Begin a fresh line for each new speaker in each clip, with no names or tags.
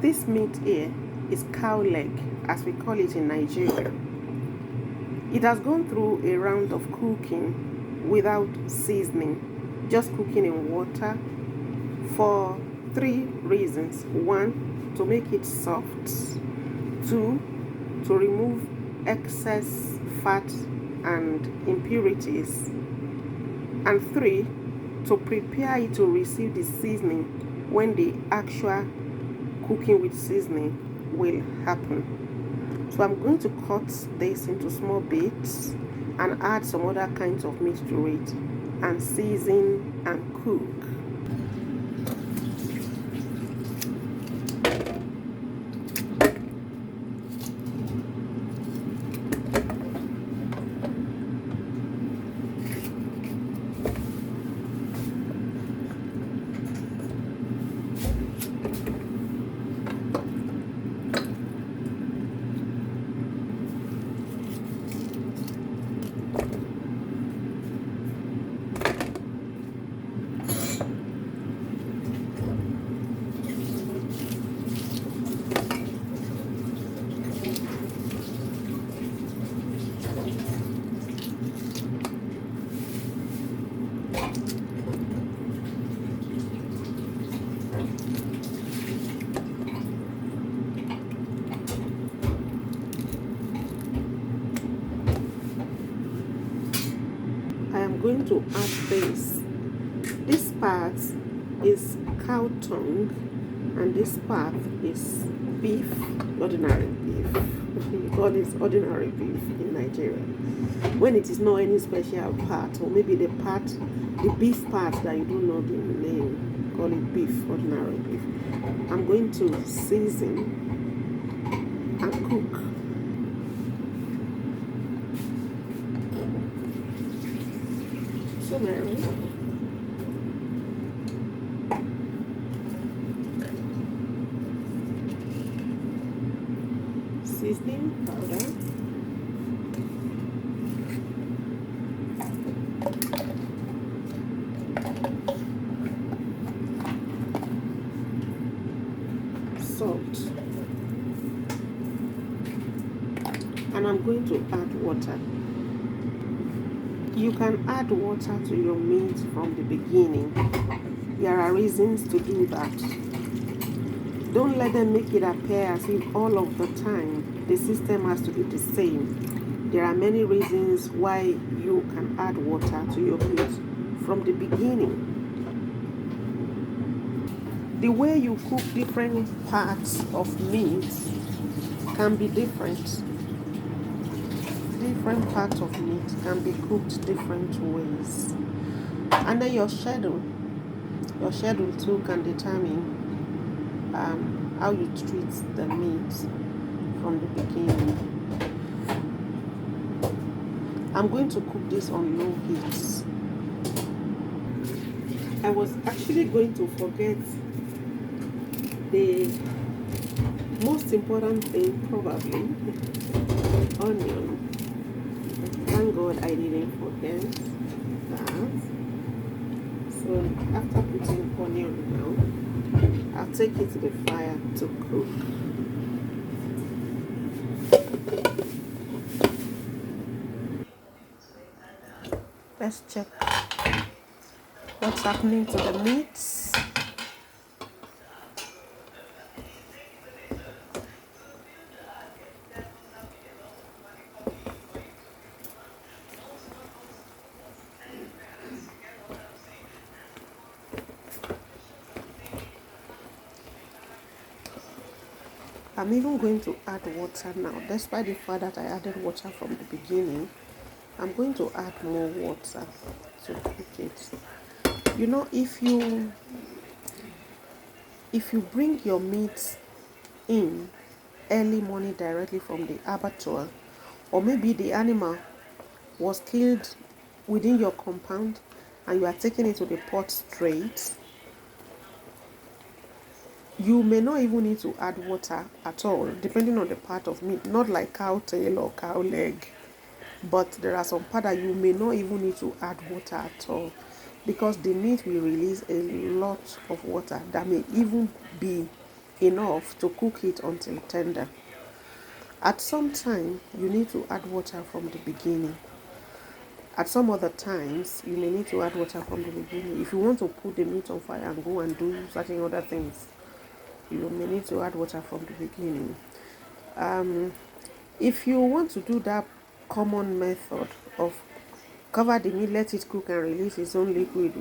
This meat here is cow leg, as we call it in Nigeria. It has gone through a round of cooking without seasoning, just cooking in water for 3 reasons. 1, to make it soft. 2, to remove excess fat and impurities. And 3, to prepare it to receive the seasoning when the actual cooking with seasoning will happen. So I'm going to cut this into small bits and add some other kinds of meat to it and season and cook. I am going to add this. This part is cow tongue and this part is beef, ordinary beef. We call this ordinary beef in Nigeria. When it is not any special part, or maybe the beef part that you don't know the name, call it beef, ordinary beef. I'm going to season and cook. Turmeric, seasoning powder, salt, and I'm going to add water. You can add water to your meat from the beginning. There are reasons to do that. Don't let them make it appear as if all of the time the system has to be the same. There are many reasons why you can add water to your meat from the beginning. The way you cook different parts of meat can be different. Different parts of meat can be cooked different ways. And then your schedule too can determine how you treat the meat from the beginning. I'm going to cook this on low heat. I was actually going to forget the most important thing, probably onion. Thank God I didn't forget that. So after putting onion now, I'll take it to the fire to cook. Let's check what's happening to the meats. I'm even going to add water now. Despite the fact that I added water from the beginning, I'm going to add more water to cook it. You know, if you bring your meat in early morning directly from the abattoir, or maybe the animal was killed within your compound and you are taking it to the pot straight, you may not even need to add water at all, depending on the part of meat. Not like cow tail or cow leg, but there are some parts that you may not even need to add water at all, because the meat will release a lot of water that may even be enough to cook it until tender. At some time, you need to add water from the beginning. At some other times, you may need to add water from the beginning. If you want to put the meat on fire and go and do certain other things, you may need to add water from the beginning. If you want to do that common method of cover the meat, let it cook and release its own liquid,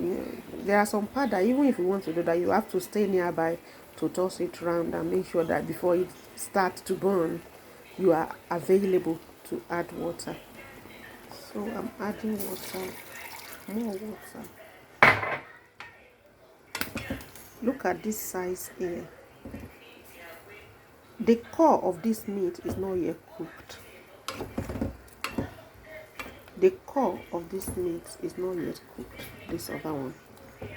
there are some parts that even if you want to do that, you have to stay nearby to toss it around and make sure that before it starts to burn, you are available to add water. So I'm adding water, more water. Look at this size here. The core of this meat is not yet cooked. The core of this meat is not yet cooked. This other one,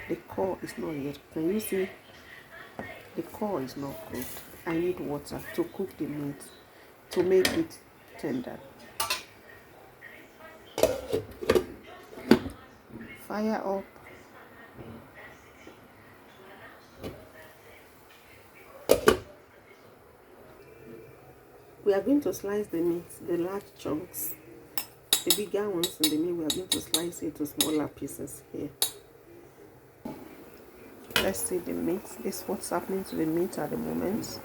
the core is not yet. Can you see? The core is not cooked. I need water to cook the meat, to make it tender. Fire up. We are going to slice the meat, the large chunks. The bigger ones in the meat, we are going to slice it to smaller pieces here. Let's see the meat. This is what's happening to the meat at the moment.